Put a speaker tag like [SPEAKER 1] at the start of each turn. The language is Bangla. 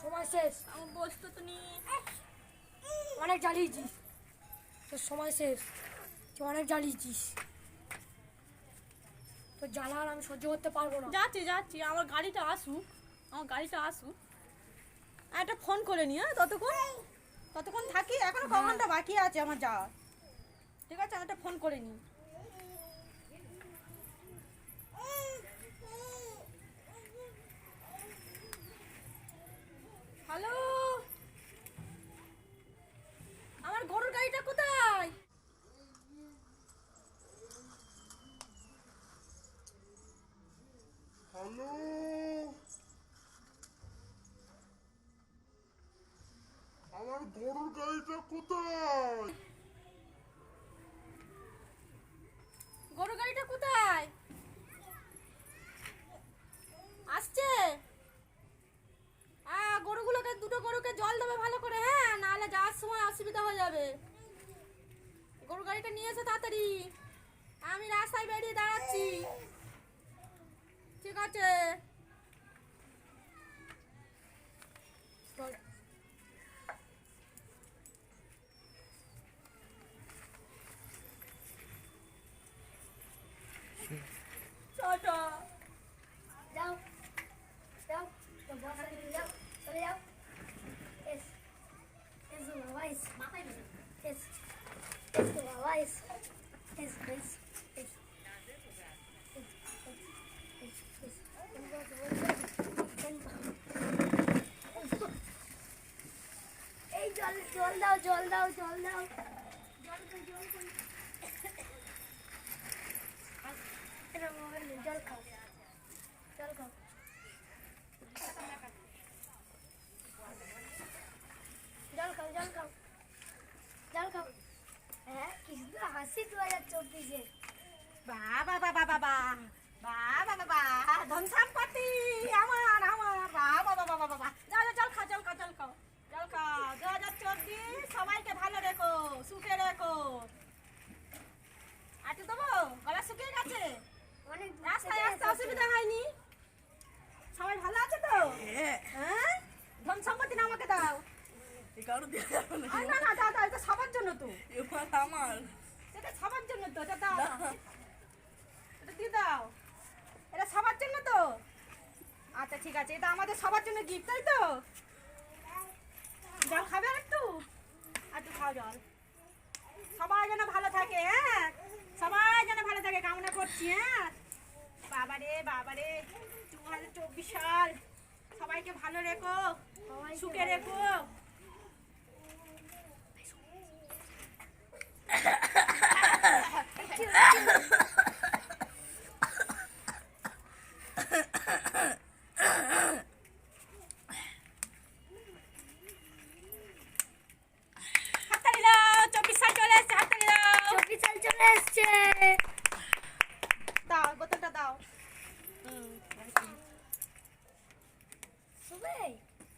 [SPEAKER 1] সময় শেষ।
[SPEAKER 2] আমার বসতে তো নেই।
[SPEAKER 1] অনেক জ্বালিয়েছিস, তোর সময় শেষ, তুই অনেক জ্বালিয়েছিস, তোর জ্বালা আর আমি সহ্য করতে পারবো না।
[SPEAKER 2] যাচ্ছি যাচ্ছি, আমার গাড়িটা আসুক, একটা ফোন করে নি। হ্যাঁ, ততক্ষণ থাকি, এখনো ক ঘন্টা বাকি আছে আমার যাওয়ার। ঠিক আছে, আমি একটা ফোন করে নি। হ্যালো, আমার গরুর গাড়িটা কোথায়?
[SPEAKER 3] হ্যালো, আমার গরুর গাড়িটা কোথায়?
[SPEAKER 2] গরুর গাড়িটা কোথায়? আসছে। দুটো গরুকে জল দেবে ভালো করে, হ্যাঁ, নাহলে যাওয়ার সময় অসুবিধা হয়ে যাবে। গরুর গাড়িটা নিয়ে এসে তাড়াতাড়ি, আমি রাস্তায় বেরিয়ে দাঁড়াচ্ছি। ঠিক আছে। টাটা।
[SPEAKER 1] যাও যাও, তোর বস আছে, তুমি যাও, চলে যাও। এস এস বাবা, এস মাথায় দিবি, এস এস বাবা, এস এস এস এস এই জল জল দাও, জল দাও, জল দাও, জল দাও, জল দাও। এটা মোবাইল নেই, জল খাও, জল খাও। জল খাও, জল খাও, জল খাও। হ্যাঁ, কিছু হাসি 2024-এ।
[SPEAKER 2] বাবা বাবা বাবা বাবা বাবা, ধন সম্পত্তি আমার আমার, বাবা বাবা বাবা। যাও যাও, জল খাও, জল খাও, জল খাও, জল খাও। 2024 সবাইকে ভালো রেখো, সুখে রেখো। আটু দেবো, গলা শুকিয়ে গেছে।
[SPEAKER 1] অনেক
[SPEAKER 2] রাস্তায় আসতে অসুবিধা হয়নি? সবাই ভালো আছে তো? হ্যাঁ, ধন সম্পত্তি না আমাকে দাও। না না, দাও দাও, এটা সবার জন্য তো,
[SPEAKER 3] আমার
[SPEAKER 2] এটা সবার জন্য তো, এটা দাও দাও। এটা দিয়ে দাও, এটা সবার জন্য তো। আচ্ছা ঠিক আছে, এটা আমাদের সবার জন্য গিফট, তাই তো? জল খাবে একটু, একটু খাও জল। সবাই যেন ভালো থাকে, হ্যাঁ, সবাই যেন ভালো থাকে কামনা করছি। হ্যাঁ, বাবারে বাবারে, 2024 সাল সবাইকে ভালো রেখো, সুখে রেখো। হাততালি দাও, 24 সাল চলে এসছে, হাততালি দাও।
[SPEAKER 1] 24 সাল চলে এসছে।